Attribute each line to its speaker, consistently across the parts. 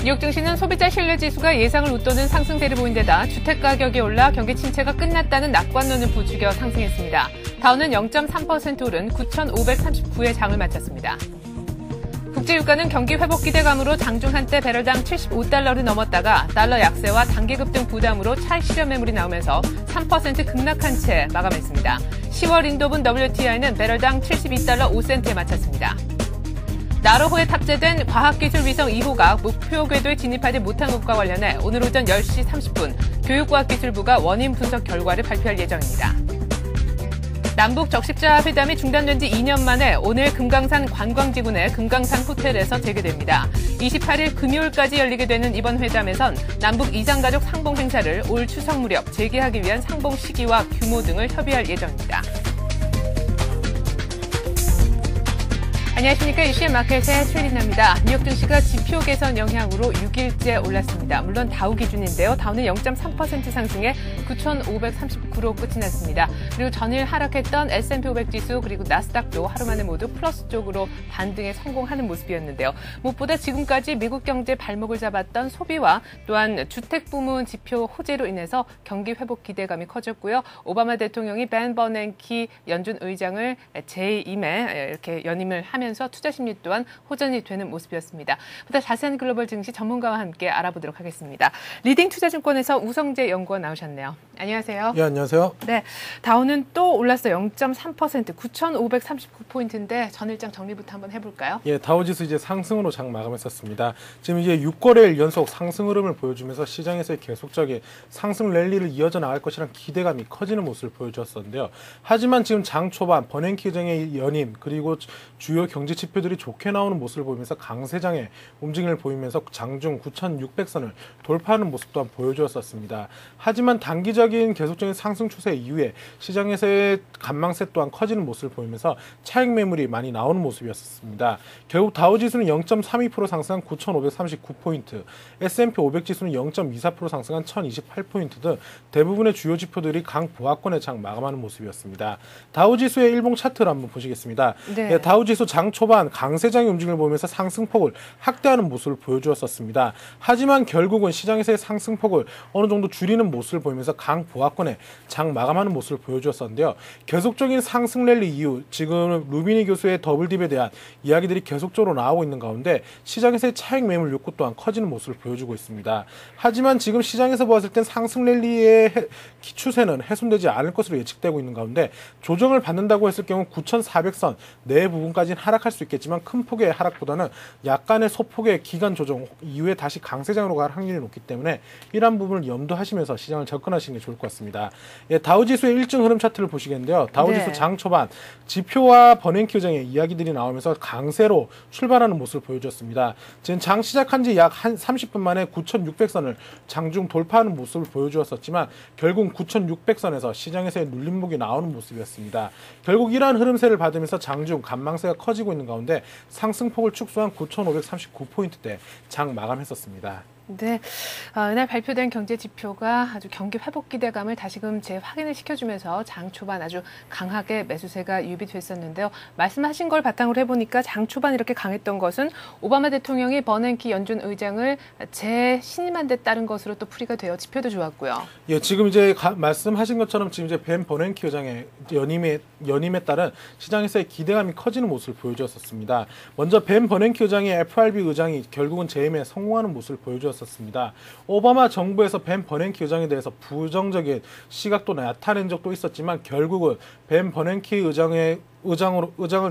Speaker 1: 뉴욕 증시는 소비자 신뢰지수가 예상을 웃도는 상승세를 보인 데다 주택가격이 올라 경기 침체가 끝났다는 낙관론을 부추겨 상승했습니다. 다우는 0.3% 오른 9,539에 장을 마쳤습니다. 국제유가는 경기 회복 기대감으로 장중 한때 배럴당 75달러를 넘었다가 달러 약세와 단기 급등 부담으로 차익 실현 매물이 나오면서 3% 급락한 채 마감했습니다. 10월 인도분 WTI는 배럴당 72달러 5센트에 마쳤습니다. 나로호에 탑재된 과학기술 위성 2호가 목표 궤도에 진입하지 못한 것과 관련해 오늘 오전 10시 30분 교육과학기술부가 원인 분석 결과를 발표할 예정입니다. 남북 적십자 회담이 중단된 지 2년 만에 오늘 금강산 관광지구 내 금강산 호텔에서 재개됩니다. 28일 금요일까지 열리게 되는 이번 회담에선 남북 이장가족 상봉 행사를 올 추석 무렵 재개하기 위한 상봉 시기와 규모 등을 협의할 예정입니다. 안녕하십니까. 이슈의 마켓의 최리나입니다. 뉴욕 증시가 지표 개선 영향으로 6일째 올랐습니다. 물론 다우 기준인데요. 다우는 0.3% 상승해 9,539로 끝이 났습니다. 그리고 전일 하락했던 S&P 500 지수 그리고 나스닥도 하루 만에 모두 플러스 쪽으로 반등에 성공하는 모습이었는데요. 무엇보다 지금까지 미국 경제 발목을 잡았던 소비와 또한 주택 부문 지표 호재로 인해서 경기 회복 기대감이 커졌고요. 오바마 대통령이 벤 버냉키 연준 의장을 재임에 이렇게 연임을 하면서 투자 심리 또한 호전이 되는 모습이었습니다. 보다 자세한 글로벌 증시 전문가와 함께 알아보도록 하겠습니다. 리딩 투자증권에서 우성재 연구원 나오셨네요. 안녕하세요.
Speaker 2: 예, 안녕하세요.
Speaker 1: 네, 다우는 또 올랐어요. 0.3% 9,539포인트인데 전일장 정리부터 한번 해볼까요?
Speaker 2: 예, 다우지수 이제 상승으로 장 마감했었습니다. 지금 이제 6거래일 연속 상승 흐름을 보여주면서 시장에서의 계속적인 상승 랠리를 이어져 나갈 것이라는 기대감이 커지는 모습을 보여주었었는데요. 하지만 지금 장 초반 버냉키 의장의 연임 그리고 주요 경제 지표들이 좋게 나오는 모습을 보이면서 강세장의 움직임을 보이면서 장중 9,600선을 돌파하는 모습 또한 보여주었었습니다. 하지만 단기적인 계속적인 상승 추세 이후에 시장에서의 간망세 또한 커지는 모습을 보이면서 차익 매물이 많이 나오는 모습이었습니다. 결국 다우지수는 0.32% 상승한 9,539포인트, S&P 500 지수는 0.24% 상승한 1,028포인트 등 대부분의 주요 지표들이 강보합권의 장 마감하는 모습이었습니다. 다우지수의 일봉 차트를 한번 보시겠습니다. 네, 다우지수 장 초반 강세장의 움직임을 보면서 상승폭을 확대하는 모습을 보여주었었습니다. 하지만 결국은 시장에서의 상승폭을 어느 정도 줄이는 모습을 보이면서 강보합권의 장 마감하는 모습을 보여주었었는데요. 계속적인 상승 랠리 이후 지금 루비니 교수의 더블딥에 대한 이야기들이 계속적으로 나오고 있는 가운데 시장에서의 차익 매물 욕구 또한 커지는 모습을 보여주고 있습니다. 하지만 지금 시장에서 보았을 땐 상승 랠리의 추세는 훼손되지 않을 것으로 예측되고 있는 가운데 조정을 받는다고 했을 경우 9,400선 내 부분까지는 하락할 수 있겠지만 큰 폭의 하락보다는 약간의 소폭의 기간 조정 이후에 다시 강세장으로 갈 확률이 높기 때문에 이러한 부분을 염두하시면서 시장을 접근하시는 게 좋을 것 같습니다. 예, 다우지수의 일정 흐름 차트를 보시겠는데요. 다우지수 장 초반 지표와 버냉키 의장의 이야기들이 나오면서 강세로 출발하는 모습을 보여줬습니다. 지금 장 시작한 지 약 한 30분 만에 9,600선을 장중 돌파하는 모습을 보여주었었지만 결국 9,600선에서 시장에서의 눌림목이 나오는 모습이었습니다. 결국 이러한 흐름세를 받으면서 장중 간망세가 커지고 있는 가운데 상승폭을 축소한 9,539포인트대 장 마감했었습니다.
Speaker 1: 네, 이날 발표된 경제 지표가 아주 경기 회복 기대감을 다시금 재확인을 시켜주면서 장 초반 아주 강하게 매수세가 유입됐었는데요. 말씀하신 걸 바탕으로 해보니까 장 초반 이렇게 강했던 것은 오바마 대통령이 버냉키 연준 의장을 재신임한 데 따른 것으로 또 풀이가 되어 지표도 좋았고요.
Speaker 2: 예, 지금 이제 말씀하신 것처럼 지금 이제 벤 버냉키 의장의 연임에 따른 시장에서의 기대감이 커지는 모습을 보여주었습니다. 먼저 벤 버냉키 의장의 FRB 의장이 결국은 재임에 성공하는 모습을 보여주었습니다. 오바마 정부에서 벤 버냉키 의장에 대해서 부정적인 시각도 나타낸 적도 있었지만 결국은 벤 버냉키 의장을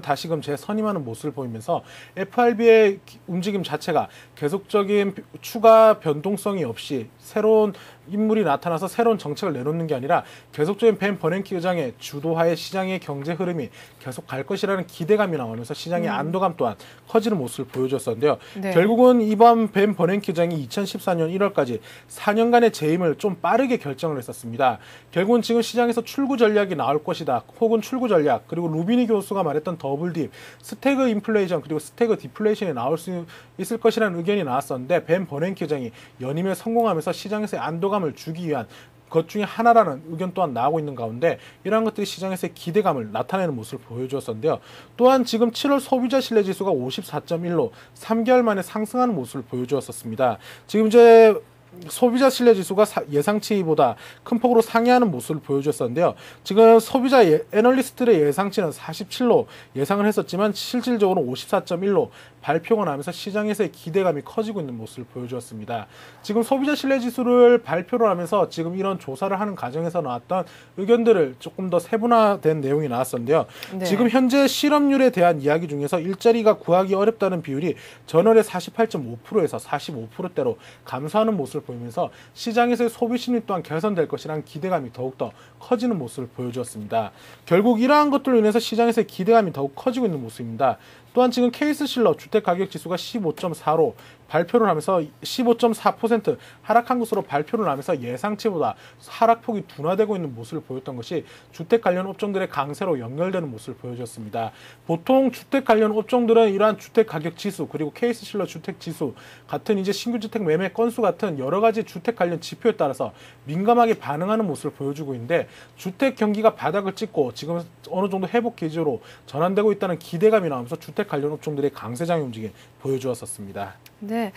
Speaker 2: 다시금 재선임하는 모습을 보이면서 FRB의 움직임 자체가 계속적인 추가 변동성이 없이 새로운 인물이 나타나서 새로운 정책을 내놓는 게 아니라 계속적인 벤 버냉키 의장의 주도하에 시장의 경제 흐름이 계속 갈 것이라는 기대감이 나오면서 시장의 안도감 또한 커지는 모습을 보여줬었는데요. 네. 결국은 이번 벤 버냉키 의장이 2014년 1월까지 4년간의 재임을 좀 빠르게 결정을 했었습니다. 결국은 지금 시장에서 출구 전략이 나올 것이다. 혹은 출구 전략 그리고 루비니 교수가 말했던 더블딥, 스태그 인플레이션 그리고 스태그 디플레이션이 나올 수 있을 것이라는 의견이 나왔었는데 벤 버냉키 의장이 연임에 성공하면서 시장에서의 안도감을 주기 위한 것 중에 하나라는 의견 또한 나오고 있는 가운데 이러한 것들이 시장에서의 기대감을 나타내는 모습을 보여주었었는데요. 또한 지금 7월 소비자 신뢰지수가 54.1로 3개월 만에 상승하는 모습을 보여주었었습니다. 지금 이제 소비자 신뢰지수가 예상치보다 큰 폭으로 상회하는 모습을 보여줬었는데요. 지금 소비자 애널리스트들의 예상치는 47로 예상을 했었지만 실질적으로 54.1로 발표가 나면서 시장에서의 기대감이 커지고 있는 모습을 보여주었습니다. 지금 소비자 신뢰지수를 발표를 하면서 지금 이런 조사를 하는 과정에서 나왔던 의견들을 조금 더 세분화된 내용이 나왔었는데요. 네. 지금 현재 실업률에 대한 이야기 중에서 일자리가 구하기 어렵다는 비율이 전월의 48.5%에서 45%대로 감소하는 모습을 보이면서 시장에서의 소비 심리 또한 개선될 것이라는 기대감이 더욱더 커지는 모습을 보여주었습니다. 결국 이러한 것들로 인해서 시장에서의 기대감이 더욱 커지고 있는 모습입니다. 또한 지금 케이스실러 주택가격지수가 15.4로 발표를 하면서 15.4% 하락한 것으로 발표를 하면서 예상치보다 하락폭이 둔화되고 있는 모습을 보였던 것이 주택 관련 업종들의 강세로 연결되는 모습을 보여줬습니다. 보통 주택 관련 업종들은 이러한 주택 가격 지수 그리고 케이스실러 주택 지수 같은 이제 신규 주택 매매 건수 같은 여러 가지 주택 관련 지표에 따라서 민감하게 반응하는 모습을 보여주고 있는데 주택 경기가 바닥을 찍고 지금 어느 정도 회복 기조로 전환되고 있다는 기대감이 나오면서 주택 관련 업종들의 강세장의 움직임 보여주었었습니다.
Speaker 1: 네,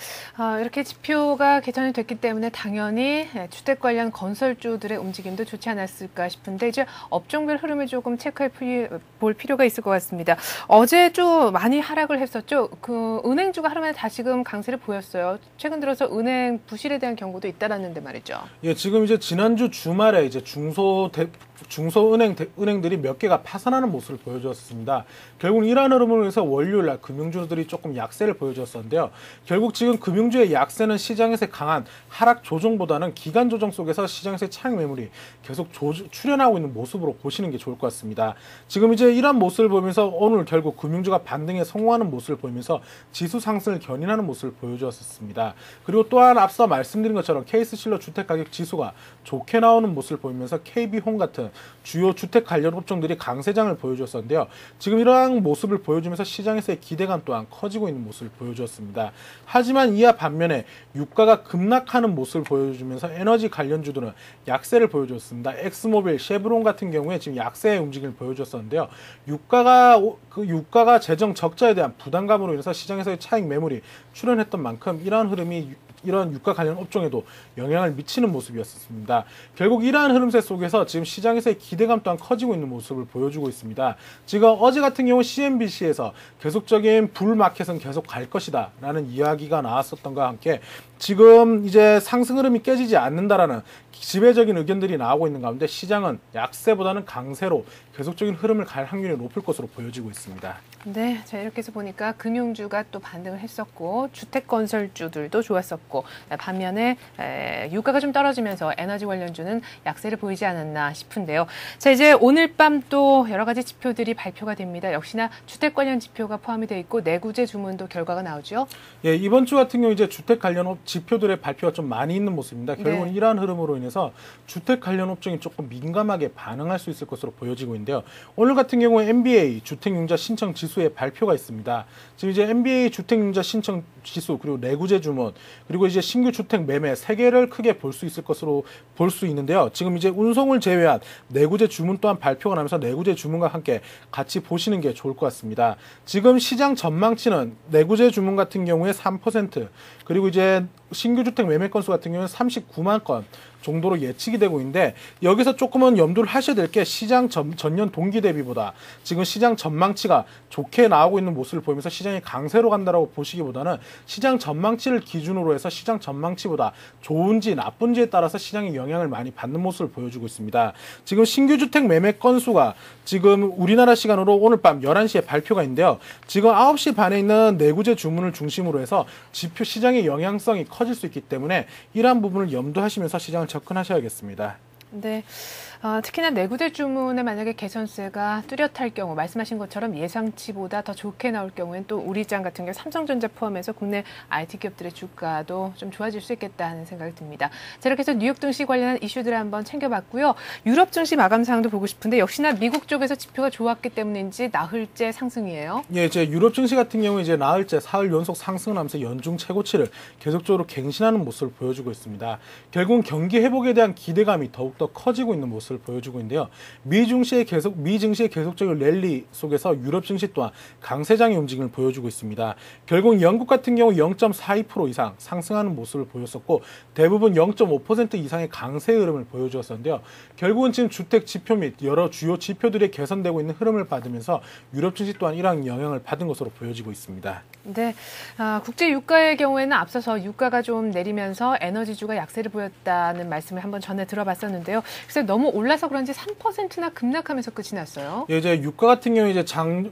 Speaker 1: 이렇게 지표가 개선이 됐기 때문에 당연히 주택 관련 건설주들의 움직임도 좋지 않았을까 싶은데 이제 업종별 흐름을 조금 체크해 볼 필요가 있을 것 같습니다. 어제 좀 많이 하락을 했었죠. 그 은행주가 하루 만에 다시금 강세를 보였어요. 최근 들어서 은행 부실에 대한 경고도 잇따랐는데 말이죠.
Speaker 2: 예, 지금 이제 지난주 주말에 이제 중소은행들이 몇 개가 파산하는 모습을 보여주었습니다. 결국 이러한 흐름으로 해서 월요일날 금융주들이 조금 약세를 보여주었었는데요. 결국 지금 금융주의 약세는 시장에서 강한 하락 조정보다는 기간 조정 속에서 시장에서의 차익 매물이 계속 출현하고 있는 모습으로 보시는 게 좋을 것 같습니다. 지금 이제 이러한 모습을 보면서 오늘 결국 금융주가 반등에 성공하는 모습을 보이면서 지수 상승을 견인하는 모습을 보여주었습니다. 그리고 또한 앞서 말씀드린 것처럼 케이스실러 주택가격 지수가 좋게 나오는 모습을 보이면서 KB홈 같은 주요 주택 관련 업종들이 강세장을 보여주었었는데요. 지금 이러한 모습을 보여주면서 시장에서의 기대감 또한 커지고 있는 모습을 보여주었습니다. 하지만 이와 반면에 유가가 급락하는 모습을 보여주면서 에너지 관련주들은 약세를 보여줬습니다. 엑스모빌, 쉐브론 같은 경우에 지금 약세의 움직임을 보여줬었는데요. 유가가 재정 적자에 대한 부담감으로 인해서 시장에서의 차익 매물이 출현했던 만큼 이러한 흐름이 이런 유가 관련 업종에도 영향을 미치는 모습이었습니다. 결국 이러한 흐름세 속에서 지금 시장에서의 기대감 또한 커지고 있는 모습을 보여주고 있습니다. 지금 어제 같은 경우 CNBC에서 계속적인 불마켓은 계속 갈 것이다 라는 이야기가 나왔었던과 함께 지금 이제 상승 흐름이 깨지지 않는다라는 지배적인 의견들이 나오고 있는 가운데 시장은 약세보다는 강세로 계속적인 흐름을 갈 확률이 높을 것으로 보여지고 있습니다.
Speaker 1: 네, 자 이렇게 해서 보니까 금융주가 또 반등을 했었고 주택건설주들도 좋았었고 반면에 유가가 좀 떨어지면서 에너지 관련주는 약세를 보이지 않았나 싶은데요. 자 이제 오늘 밤 또 여러 가지 지표들이 발표가 됩니다. 역시나 주택 관련 지표가 포함이 되어 있고 내구재 주문도 결과가 나오죠.
Speaker 2: 예, 이번 주 같은 경우 이제 주택 관련 지표들의 발표가 좀 많이 있는 모습입니다. 결국은
Speaker 1: 네.
Speaker 2: 이러한 흐름으로 인해서 주택 관련 업종이 조금 민감하게 반응할 수 있을 것으로 보여지고 있는데요. 오늘 같은 경우에 MBA 주택융자 신청 지수의 발표가 있습니다. 지금 이제 MBA 주택융자 신청 지수 그리고 내구재 주문 그리고 이제 신규 주택 매매 세 개를 크게 볼 수 있을 것으로 볼 수 있는데요. 지금 이제 운송을 제외한 내구재 주문 또한 발표가 나면서 내구재 주문과 함께 같이 보시는 게 좋을 것 같습니다. 지금 시장 전망치는 내구재 주문 같은 경우에 3% 그리고 이제 신규 주택 매매 건수 같은 경우는 39만 건 정도로 예측이 되고 있는데 여기서 조금은 염두를 하셔야 될 게 시장 전년 동기 대비보다 지금 시장 전망치가 좋게 나오고 있는 모습을 보이면서 시장이 강세로 간다라고 보시기보다는 시장 전망치를 기준으로 해서 시장 전망치보다 좋은지 나쁜지에 따라서 시장의 영향을 많이 받는 모습을 보여주고 있습니다. 지금 신규 주택 매매 건수가 지금 우리나라 시간으로 오늘 밤 11시에 발표가 있는데요. 지금 9시 반에 있는 내구재 주문을 중심으로 해서 지표 시장의 영향성이 커질 수 있기 때문에 이러한 부분을 염두하시면서 시장을 접근하셔야겠습니다.
Speaker 1: 네. 특히나 내구대 주문에 만약에 개선세가 뚜렷할 경우 말씀하신 것처럼 예상치보다 더 좋게 나올 경우엔 또 우리장 같은 경우 삼성전자 포함해서 국내 IT 기업들의 주가도 좀 좋아질 수 있겠다 하는 생각이 듭니다. 자, 이렇게 해서 뉴욕 증시 관련한 이슈들을 한번 챙겨봤고요. 유럽 증시 마감 상황도 보고 싶은데 역시나 미국 쪽에서 지표가 좋았기 때문인지 나흘째 상승이에요.
Speaker 2: 예, 이제 유럽 증시 같은 경우 이제 나흘째 사흘 연속 상승을 하면서 연중 최고치를 계속적으로 갱신하는 모습을 보여주고 있습니다. 결국은 경기 회복에 대한 기대감이 더욱더 커지고 있는 모습을 보여주고 있는데요. 미 증시의 계속적인 랠리 속에서 유럽 증시 또한 강세장의 움직임을 보여주고 있습니다. 결국 영국 같은 경우 0.42% 이상 상승하는 모습을 보였었고 대부분 0.5% 이상의 강세 흐름을 보여주었었는데요. 결국은 지금 주택 지표 및 여러 주요 지표들이 개선되고 있는 흐름을 받으면서 유럽 증시 또한 이러한 영향을 받은 것으로 보여지고 있습니다.
Speaker 1: 네, 국제 유가의 경우에는 앞서서 유가가 좀 내리면서 에너지주가 약세를 보였다는 말씀을 한번 전에 들어봤었는데요. 그래서 너무 올라서 그런지 3%나 급락하면서 끝이 났어요.
Speaker 2: 예, 이제 유가 같은 경우 이제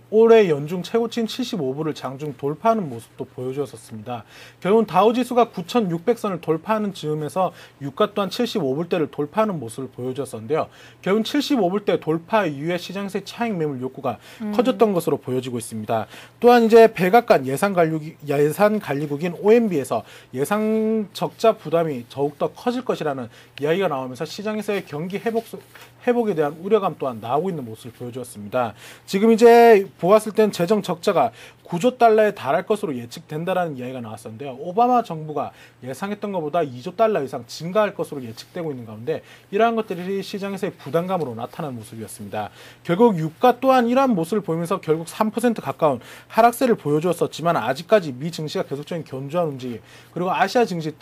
Speaker 2: 올해 연중 최고치인 75불을 장중 돌파하는 모습도 보여주었었습니다. 결국은 다우지수가 9,600선을 돌파하는 즈음에서 유가 또한 75불대를 돌파하는 모습을 보여주었었는데요. 결국은 75불대 돌파 이후에 시장에서의 차익 매물 욕구가 커졌던 것으로 보여지고 있습니다. 또한 이제 백악관 예산 관리국인 OMB에서 예상 적자 부담이 더욱더 커질 것이라는 이야기가 나오면서 시장에서의 경기 회복에 대한 우려감 또한 나오고 있는 모습을 보여주었습니다. 지금 이제 보았을 땐 재정 적자가 9조 달러에 달할 것으로 예측된다라는 이야기가 나왔었는데요. 오바마 정부가 예상했던 것보다 2조 달러 이상 증가할 것으로 예측되고 있는 가운데 이러한 것들이 시장에서의 부담감으로 나타난 모습이었습니다. 결국 유가 또한 이러한 모습을 보이면서 결국 3% 가까운 하락세를 보여주었었지만 아직까지 미 증시가 계속적인 견조한 움직임 그리고 아시아 증시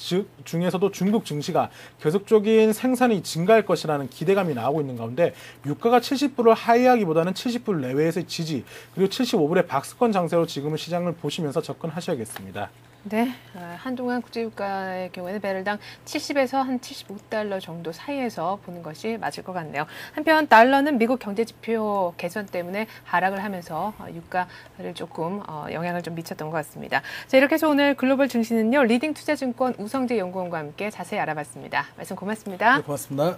Speaker 2: 중에서도 중국 증시가 계속적인 생산이 증가할 것이라는 기대감이 나오고 있는 가운데 유가가 70불을 하회하기보다는 70불 내외에서의 지지 그리고 75불의 박스권 장세로 지금은 시장을 보시면서 접근하셔야겠습니다.
Speaker 1: 네, 한동안 국제유가의 경우에는 배럴당 70에서 한 75달러 정도 사이에서 보는 것이 맞을 것 같네요. 한편 달러는 미국 경제지표 개선 때문에 하락을 하면서 유가를 조금 영향을 좀 미쳤던 것 같습니다. 자, 이렇게 해서 오늘 글로벌 증시는요. 리딩투자증권 우성재 연구원과 함께 자세히 알아봤습니다. 말씀 고맙습니다.
Speaker 3: 네, 고맙습니다.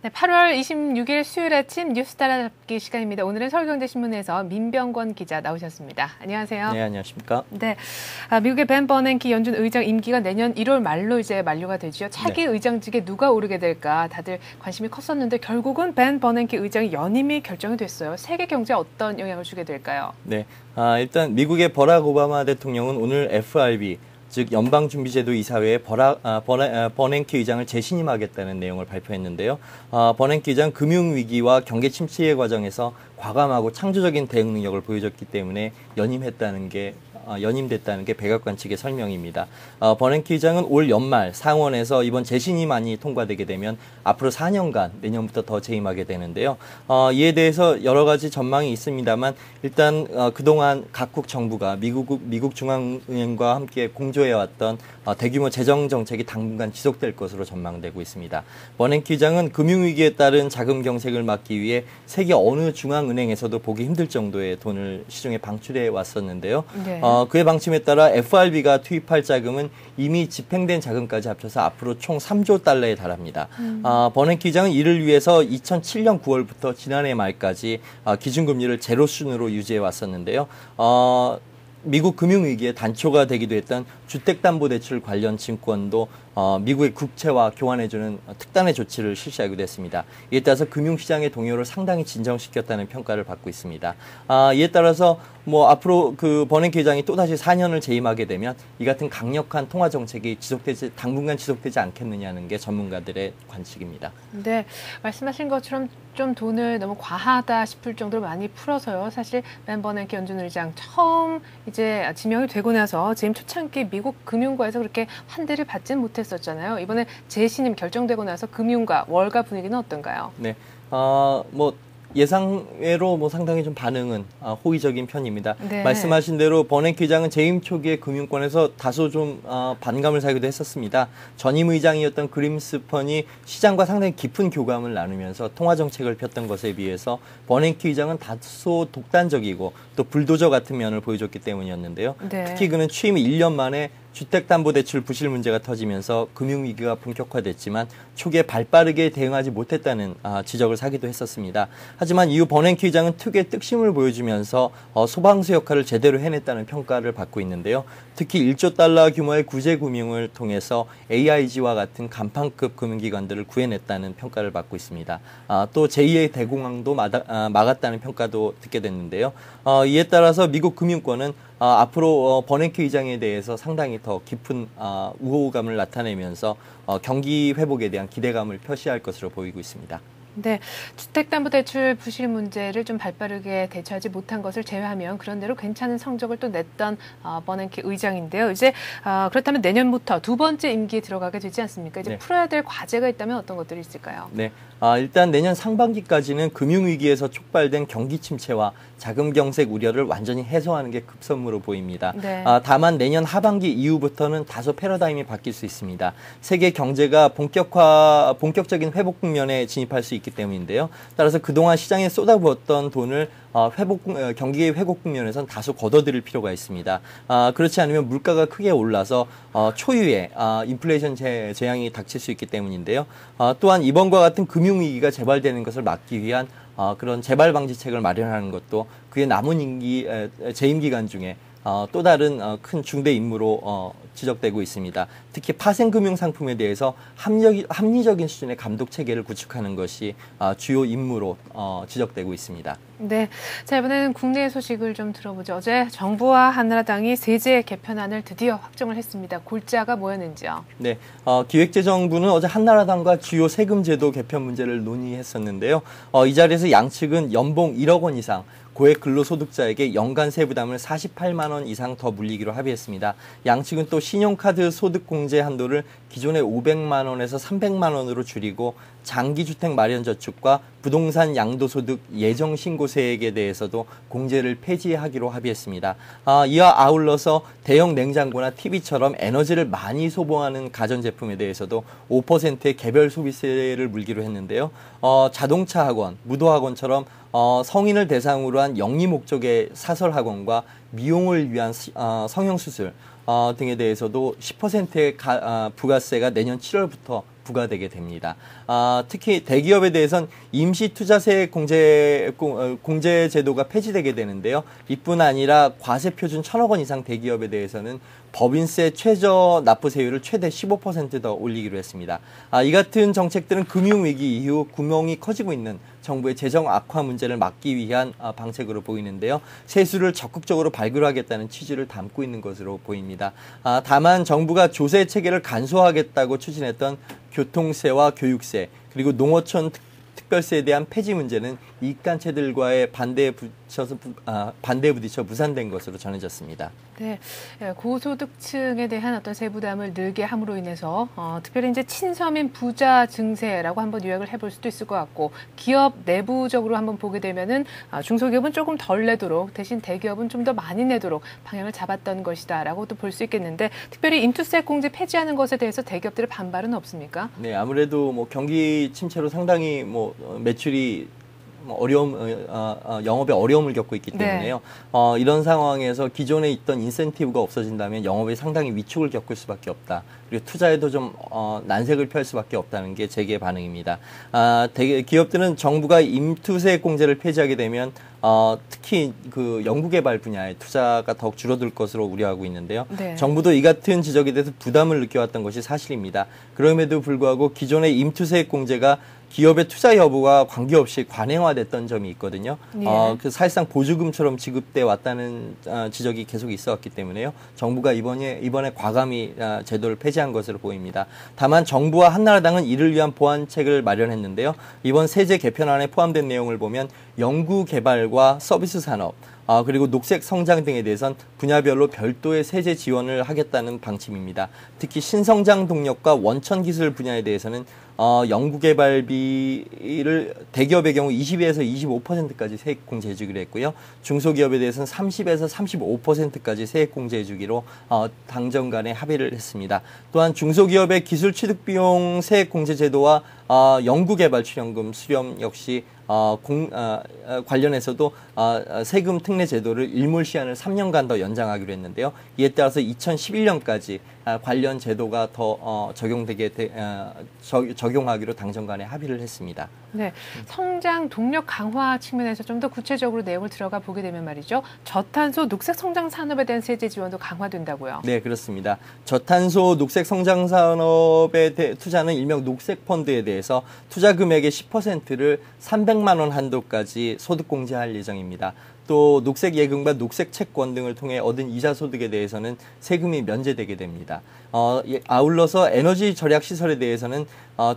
Speaker 1: 네, 8월 26일 수요일 아침 뉴스 따라잡기 시간입니다. 오늘은 서울경제신문에서 민병권 기자 나오셨습니다. 안녕하세요.
Speaker 4: 네, 안녕하십니까.
Speaker 1: 네, 미국의 벤 버냉키 연준 의장 임기가 내년 1월 말로 이제 만료가 되죠. 차기 의장직에 누가 오르게 될까 다들 관심이 컸었는데 결국은 벤 버냉키 의장의 연임이 결정이 됐어요. 세계 경제에 어떤 영향을 주게 될까요?
Speaker 4: 네, 일단 미국의 버락 오바마 대통령은 오늘 FRB 즉 연방준비제도 이사회에 버냉키 의장을 재신임하겠다는 내용을 발표했는데요. 버냉키 의장 금융위기와 경제 침체 과정에서 과감하고 창조적인 대응 능력을 보여줬기 때문에 연임됐다는 게 백악관 측의 설명입니다. 버냉키 의장은 올 연말 상원에서 이번 재신임안이 통과되게 되면 앞으로 4년간 내년부터 더 재임하게 되는데요. 이에 대해서 여러 가지 전망이 있습니다만 일단 그동안 각국 정부가 미국 중앙은행과 함께 공조해왔던 대규모 재정 정책이 당분간 지속될 것으로 전망되고 있습니다. 버냉키 의장은 금융위기에 따른 자금 경색을 막기 위해 세계 어느 중앙은행에서도 보기 힘들 정도의 돈을 시중에 방출해 왔었는데요. 네. 그의 방침에 따라 FRB가 투입할 자금은 이미 집행된 자금까지 합쳐서 앞으로 총 3조 달러에 달합니다. 버냉키 의장은 이를 위해서 2007년 9월부터 지난해 말까지 기준금리를 제로 수준으로 유지해 왔었는데요. 미국 금융위기의 단초가 되기도 했던 주택담보대출 관련 증권도 미국의 국채와 교환해주는 특단의 조치를 실시하기도 했습니다. 이에 따라서 금융시장의 동요를 상당히 진정시켰다는 평가를 받고 있습니다. 이에 따라서 뭐 앞으로 그 버냉키 의장이 또다시 4년을 재임하게 되면 이 같은 강력한 통화 정책이 당분간 지속되지 않겠느냐는 게 전문가들의 관측입니다.
Speaker 1: 네, 말씀하신 것처럼 좀 돈을 너무 과하다 싶을 정도로 많이 풀어서요. 사실 벤 버냉키 연준 의장 처음 이제 지명이 되고 나서 재임 초창기 미국 금융가에서 그렇게 환대를 받지는 못했었잖아요. 이번에 재신임 결정되고 나서 금융가, 월가 분위기는 어떤가요?
Speaker 4: 네, 뭐 예상외로 뭐 상당히 좀 반응은 호의적인 편입니다.
Speaker 1: 네.
Speaker 4: 말씀하신 대로 버냉키 의장은 재임 초기에 금융권에서 다소 좀 반감을 사기도 했었습니다. 전임 의장이었던 그림스펀이 시장과 상당히 깊은 교감을 나누면서 통화 정책을 폈던 것에 비해서 버냉키 의장은 다소 독단적이고 또 불도저 같은 면을 보여줬기 때문이었는데요.
Speaker 1: 네.
Speaker 4: 특히 그는 취임 1년 만에 주택담보대출 부실 문제가 터지면서 금융위기가 본격화됐지만 초기에 발빠르게 대응하지 못했다는 지적을 사기도 했었습니다. 하지만 이후 버냉키 의장은 특유의 뚝심을 보여주면서 소방수 역할을 제대로 해냈다는 평가를 받고 있는데요. 특히 1조 달러 규모의 구제금융을 통해서 AIG와 같은 간판급 금융기관들을 구해냈다는 평가를 받고 있습니다. 또 제2의 대공황도 막았다는 평가도 듣게 됐는데요. 이에 따라서 미국 금융권은 앞으로 버냉키 의장에 대해서 상당히 더 깊은 우호감을 나타내면서 경기 회복에 대한 기대감을 표시할 것으로 보이고 있습니다.
Speaker 1: 네, 주택담보대출 부실 문제를 좀 발빠르게 대처하지 못한 것을 제외하면 그런대로 괜찮은 성적을 또 냈던 버냉키 의장인데요. 이제 그렇다면 내년부터 두 번째 임기에 들어가게 되지 않습니까? 이제
Speaker 4: 네.
Speaker 1: 풀어야 될 과제가 있다면 어떤 것들이 있을까요?
Speaker 4: 네, 일단 내년 상반기까지는 금융위기에서 촉발된 경기 침체와 자금 경색 우려를 완전히 해소하는 게 급선무로 보입니다.
Speaker 1: 네.
Speaker 4: 다만 내년 하반기 이후부터는 다소 패러다임이 바뀔 수 있습니다. 세계 경제가 본격적인 회복 국면에 진입할 수 있기 때문인데요. 따라서 그동안 시장에 쏟아부었던 돈을 경기의 회복 국면에선 다소 걷어들일 필요가 있습니다. 그렇지 않으면 물가가 크게 올라서 초유의 인플레이션 재앙이 닥칠 수 있기 때문인데요. 또한 이번과 같은 금융위기가 재발되는 것을 막기 위한 그런 재발 방지책을 마련하는 것도 그의 남은 재임 기간 중에 또 다른 큰 중대 임무로 지적되고 있습니다. 특히 파생금융 상품에 대해서 합리적인 수준의 감독 체계를 구축하는 것이 주요 임무로 지적되고 있습니다.
Speaker 1: 네, 자 이번에는 국내 소식을 좀 들어보죠. 어제 정부와 한나라당이 세제 개편안을 드디어 확정을 했습니다. 골자가 뭐였는지요?
Speaker 4: 네, 기획재정부는 어제 한나라당과 주요 세금제도 개편 문제를 논의했었는데요. 이 자리에서 양측은 연봉 1억 원 이상 고액 근로소득자에게 연간 세부담을 48만 원 이상 더 물리기로 합의했습니다. 양측은 또 신용카드 소득공제 한도를 기존의 500만 원에서 300만 원으로 줄이고 장기주택 마련저축과 부동산 양도소득 예정신고세액에 대해서도 공제를 폐지하기로 합의했습니다. 이와 아울러서 대형 냉장고나 TV처럼 에너지를 많이 소모하는 가전제품에 대해서도 5%의 개별 소비세를 물기로 했는데요. 자동차 학원, 무도학원처럼 성인을 대상으로 한 영리 목적의 사설학원과 미용을 위한 성형수술 등에 대해서도 10%의 부가세가 내년 7월부터 부과되게 됩니다. 특히 대기업에 대해선 임시투자세 공제 제도가 폐지되게 되는데요. 이뿐 아니라 과세표준 1,000억 원 이상 대기업에 대해서는 법인세 최저 납부세율을 최대 15% 더 올리기로 했습니다. 이 같은 정책들은 금융위기 이후 구멍이 커지고 있는 정부의 재정 악화 문제를 막기 위한 방책으로 보이는데요. 세수를 적극적으로 발굴하겠다는 취지를 담고 있는 것으로 보입니다. 다만 정부가 조세 체계를 간소화하겠다고 추진했던 교통세와 교육세 그리고 농어촌 특별세에 대한 폐지 문제는 이익단체들과의 반대에 부딪혀 무산된 것으로 전해졌습니다.
Speaker 1: 네, 고소득층에 대한 어떤 세부담을 늘게 함으로 인해서 특별히 이제 친서민 부자 증세라고 한번 요약을 해볼 수도 있을 것 같고 기업 내부적으로 한번 보게 되면은 중소기업은 조금 덜 내도록 대신 대기업은 좀 더 많이 내도록 방향을 잡았던 것이다라고도 볼 수 있겠는데 특별히 임투세 공제 폐지하는 것에 대해서 대기업들의 반발은 없습니까?
Speaker 4: 네, 아무래도 뭐 경기 침체로 상당히 뭐 매출이 영업에 어려움을 겪고 있기 때문에요. 네. 이런 상황에서 기존에 있던 인센티브가 없어진다면 영업에 상당히 위축을 겪을 수밖에 없다. 그리고 투자에도 좀 난색을 펼 수밖에 없다는 게 재계의 반응입니다. 기업들은 정부가 임투세 공제를 폐지하게 되면 특히 그 연구개발 분야의 투자가 더욱 줄어들 것으로 우려하고 있는데요.
Speaker 1: 네.
Speaker 4: 정부도 이 같은 지적에 대해서 부담을 느껴왔던 것이 사실입니다. 그럼에도 불구하고 기존의 임투세액 공제가 기업의 투자 여부와 관계없이 관행화됐던 점이 있거든요.
Speaker 1: 예.
Speaker 4: 그 사실상 보조금처럼 지급돼 왔다는 지적이 계속 있어왔기 때문에요. 정부가 이번에 과감히 제도를 폐지한 것으로 보입니다. 다만 정부와 한나라당은 이를 위한 보완책을 마련했는데요. 이번 세제 개편안에 포함된 내용을 보면 연구 개발과 서비스 산업, 그리고 녹색 성장 등에 대해선 분야별로 별도의 세제 지원을 하겠다는 방침입니다. 특히 신성장 동력과 원천 기술 분야에 대해서는 연구개발비를 대기업의 경우 20에서 25%까지 세액 공제해주기로 했고요. 중소기업에 대해서는 30에서 35%까지 세액 공제해주기로 당정 간에 합의를 했습니다. 또한 중소기업의 기술 취득 비용 세액 공제 제도와 연구개발 출연금 수렴 역시 관련해서도 세금 특례 제도를 일몰시한을 3년간 더 연장하기로 했는데요. 이에 따라서 2011년까지 관련 제도가 더 적용하기로 당정 간에 합의를 했습니다.
Speaker 1: 네, 성장 동력 강화 측면에서 좀 더 구체적으로 내용을 들어가 보게 되면 말이죠. 저탄소 녹색 성장 산업에 대한 세제 지원도 강화된다고요.
Speaker 4: 네, 그렇습니다. 저탄소 녹색 성장 산업에 투자는 일명 녹색 펀드에 대해서 투자 금액의 10%를 300만 원 한도까지 소득 공제할 예정입니다. 또 녹색 예금과 녹색 채권 등을 통해 얻은 이자 소득에 대해서는 세금이 면제되게 됩니다. 아울러서 에너지 절약 시설에 대해서는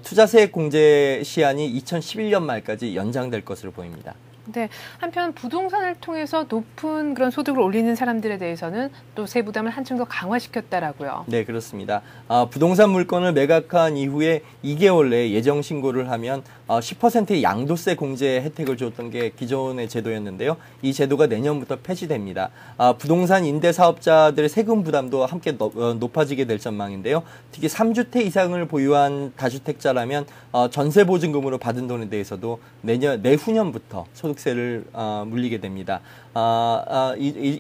Speaker 4: 투자세액 공제 시한이 2011년 말까지 연장될 것으로 보입니다.
Speaker 1: 네, 한편 부동산을 통해서 높은 그런 소득을 올리는 사람들에 대해서는 또 세부담을 한층 더 강화시켰다라고요.
Speaker 4: 네, 그렇습니다. 부동산 물건을 매각한 이후에 2개월 내에 예정 신고를 하면 10%의 양도세 공제 혜택을 줬던 게 기존의 제도였는데요. 이 제도가 내년부터 폐지됩니다. 부동산 임대 사업자들의 세금 부담도 함께 높아지게 될 전망인데요. 특히 3주택 이상을 보유한 다주택자라면 전세 보증금으로 받은 돈에 대해서도 내후년부터 소득세를 물리게 됩니다.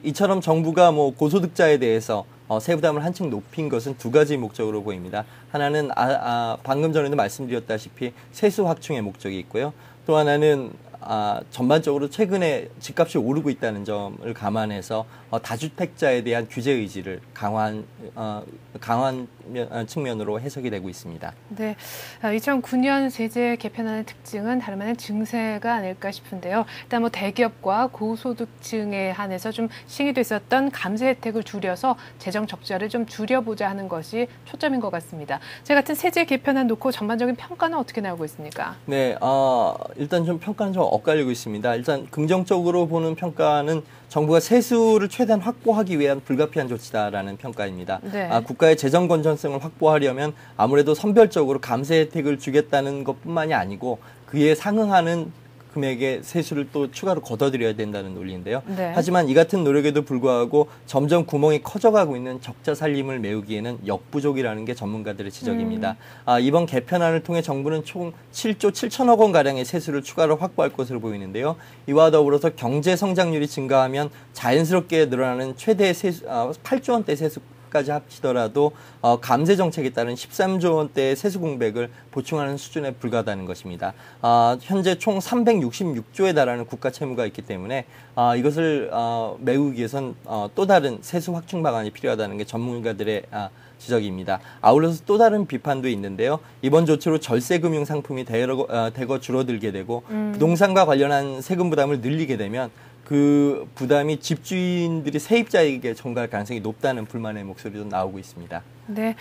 Speaker 4: 이처럼 정부가 고소득자에 대해서 세부담을 한층 높인 것은 두 가지 목적으로 보입니다. 하나는 방금 전에도 말씀드렸다시피 세수 확충의 목적이 있고요. 또 하나는 전반적으로 최근에 집값이 오르고 있다는 점을 감안해서 다주택자에 대한 규제 의지를 강화한 측면으로 해석이 되고 있습니다.
Speaker 1: 네, 2009년 세제 개편안의 특징은 다름 아닌 증세가 아닐까 싶은데요. 일단 대기업과 고소득층에 한해서 좀 시행됐었던 감세 혜택을 줄여서 재정 적자를 좀 줄여보자 하는 것이 초점인 것 같습니다. 제 같은 세제 개편안 놓고 전반적인 평가는 어떻게 나오고 있습니까?
Speaker 4: 네, 일단 좀 평가는 좀 엇갈리고 있습니다. 일단 긍정적으로 보는 평가는 정부가 세수를 최대한 확보하기 위한 불가피한 조치다라는 평가입니다.
Speaker 1: 네.
Speaker 4: 국가의 재정 건전성을 확보하려면 아무래도 선별적으로 감세 혜택을 주겠다는 것뿐만이 아니고 그에 상응하는 금액의 세수를 또 추가로 걷어들여야 된다는 논리인데요.
Speaker 1: 네.
Speaker 4: 하지만 이 같은 노력에도 불구하고 점점 구멍이 커져가고 있는 적자 살림을 메우기에는 역부족이라는 게 전문가들의 지적입니다. 이번 개편안을 통해 정부는 총 7조 7천억 원가량의 세수를 추가로 확보할 것으로 보이는데요. 이와 더불어서 경제 성장률이 증가하면 자연스럽게 늘어나는 최대 세수, 8조 원대 세수 까지 합치더라도 감세 정책에 따른 13조 원대의 세수 공백을 보충하는 수준에 불과하다는 것입니다. 현재 총 366조에 달하는 국가 채무가 있기 때문에 이것을 메우기 위해선 또 다른 세수 확충 방안이 필요하다는 게 전문가들의 지적입니다. 아울러서 또 다른 비판도 있는데요. 이번 조치로 절세 금융 상품이 대거 줄어들게 되고 부동산과 관련한 세금 부담을 늘리게 되면 그 부담이 집주인들이 세입자에게 전가할 가능성이 높다는 불만의 목소리도 나오고 있습니다.
Speaker 1: 네,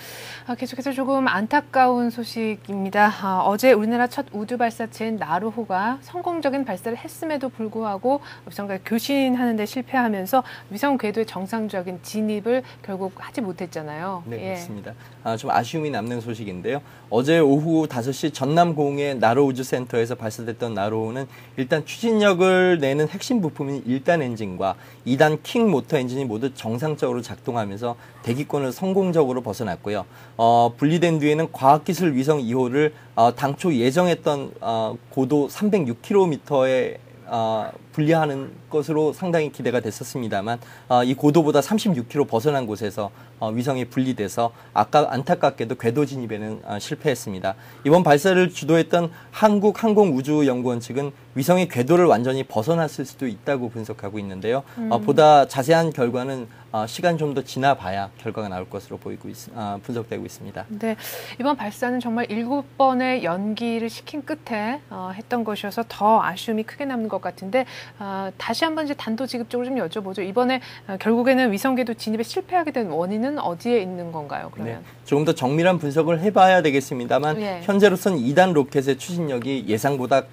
Speaker 1: 계속해서 조금 안타까운 소식입니다. 어제 우리나라 첫 우주 발사체인 나로호가 성공적인 발사를 했음에도 불구하고 위성과 교신하는 데 실패하면서 위성 궤도의 정상적인 진입을 결국 하지 못했잖아요.
Speaker 4: 네,
Speaker 1: 예.
Speaker 4: 그렇습니다. 좀 아쉬움이 남는 소식인데요. 어제 오후 5시 전남공의 나로 우주센터에서 발사됐던 나로호는 일단 추진력을 내는 핵심 부품인 1단 엔진과 2단 킹 모터 엔진이 모두 정상적으로 작동하면서 대기권을 성공적으로 벗어났고요. 분리된 뒤에는 과학기술 위성 2호를 당초 예정했던 고도 306km의 분리하는 것으로 상당히 기대가 됐었습니다만 이 고도보다 36km 벗어난 곳에서 위성이 분리돼서 안타깝게도 궤도 진입에는 실패했습니다. 이번 발사를 주도했던 한국항공우주연구원 측은 위성의 궤도를 완전히 벗어났을 수도 있다고 분석하고 있는데요. 보다 자세한 결과는 시간 좀 더 지나봐야 결과가 나올 것으로 분석되고 있습니다.
Speaker 1: 네, 이번 발사는 정말 7번의 연기를 시킨 끝에 했던 것이어서 더 아쉬움이 크게 남는 것 같은데 다시 한번 이제 단도직입적으로 좀 여쭤보죠. 이번에 결국에는 위성궤도 진입에 실패하게 된 원인은 어디에 있는 건가요? 그러면
Speaker 4: 네, 조금 더 정밀한 분석을 해봐야 되겠습니다만 현재로서는 2단 로켓의 추진력이 예상보다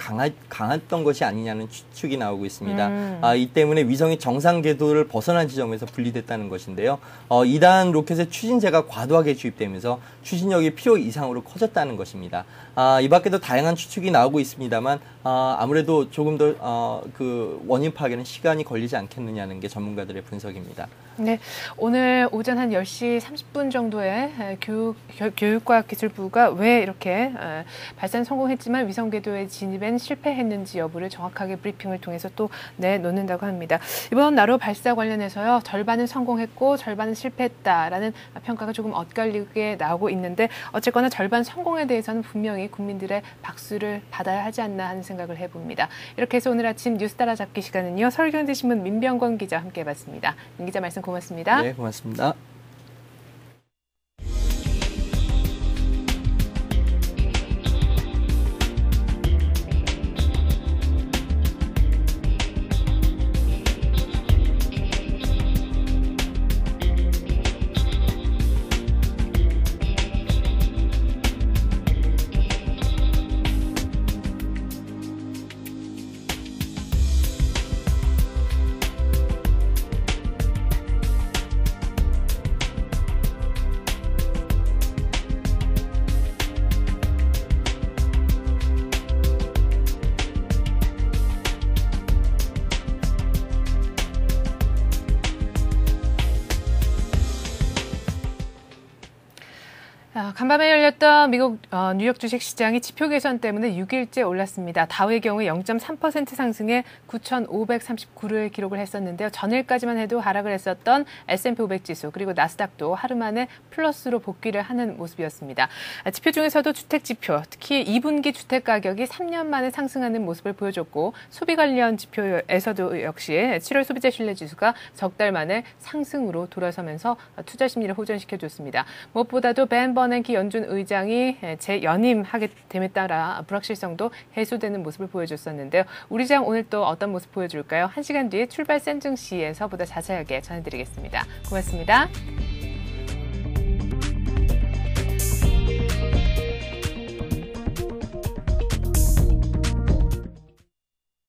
Speaker 4: 강했던 것이 아니냐는 추측이 나오고 있습니다. 이 때문에 위성이 정상 궤도를 벗어난 지점에서 분리됐다는 것인데요. 2단 로켓의 추진제가 과도하게 주입되면서 추진력이 필요 이상으로 커졌다는 것입니다. 이 밖에도 다양한 추측이 나오고 있습니다만 아무래도 조금 더 그 원인 파악에는 시간이 걸리지 않겠느냐는 게 전문가들의 분석입니다.
Speaker 1: 네, 오늘 오전 한 10시 30분 정도에 교육과학기술부가 왜 이렇게 발사는 성공했지만 위성궤도의 진입엔 실패했는지 여부를 정확하게 브리핑을 통해서 또 내놓는다고 합니다. 이번 나로 발사 관련해서요, 절반은 성공했고 절반은 실패했다라는 평가가 조금 엇갈리게 나오고 있는데 어쨌거나 절반 성공에 대해서는 분명히 국민들의 박수를 받아야 하지 않나 하는 생각을 해봅니다. 이렇게 해서 오늘 아침 뉴스 따라잡기 시간은요, 서울경제신문 민병권 기자와 함께 해봤습니다. 민 기자 말씀 고맙습니다.
Speaker 4: 네, 고맙습니다.
Speaker 1: 간밤에 열렸던 미국 뉴욕 주식시장이 지표 개선 때문에 6일째 올랐습니다. 다우의 경우 0.3% 상승해 9,539를 기록을 했었는데요. 전일까지만 해도 하락을 했었던 S&P 500 지수 그리고 나스닥도 하루 만에 플러스로 복귀를 하는 모습이었습니다. 지표 중에서도 주택 지표, 특히 2분기 주택 가격이 3년 만에 상승하는 모습을 보여줬고 소비 관련 지표에서도 역시 7월 소비자 신뢰 지수가 석 달 만에 상승으로 돌아서면서 투자 심리를 호전시켜줬습니다. 무엇보다도 벤 버냉키 연준 의장이 재연임하게 됨에 따라 불확실성도 해소되는 모습을 보여줬었는데요. 우리 장 오늘 또 어떤 모습 보여줄까요? 1시간 뒤에 출발 센증시에서 보다 자세하게 전해드리겠습니다. 고맙습니다.